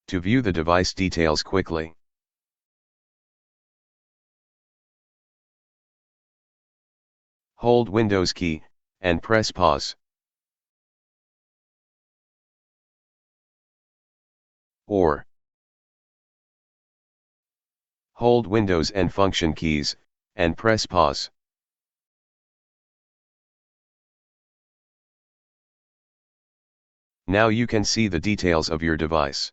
To view the device details quickly, hold Windows key, and press pause. Or hold Windows and function keys, and press pause. Now you can see the details of your device.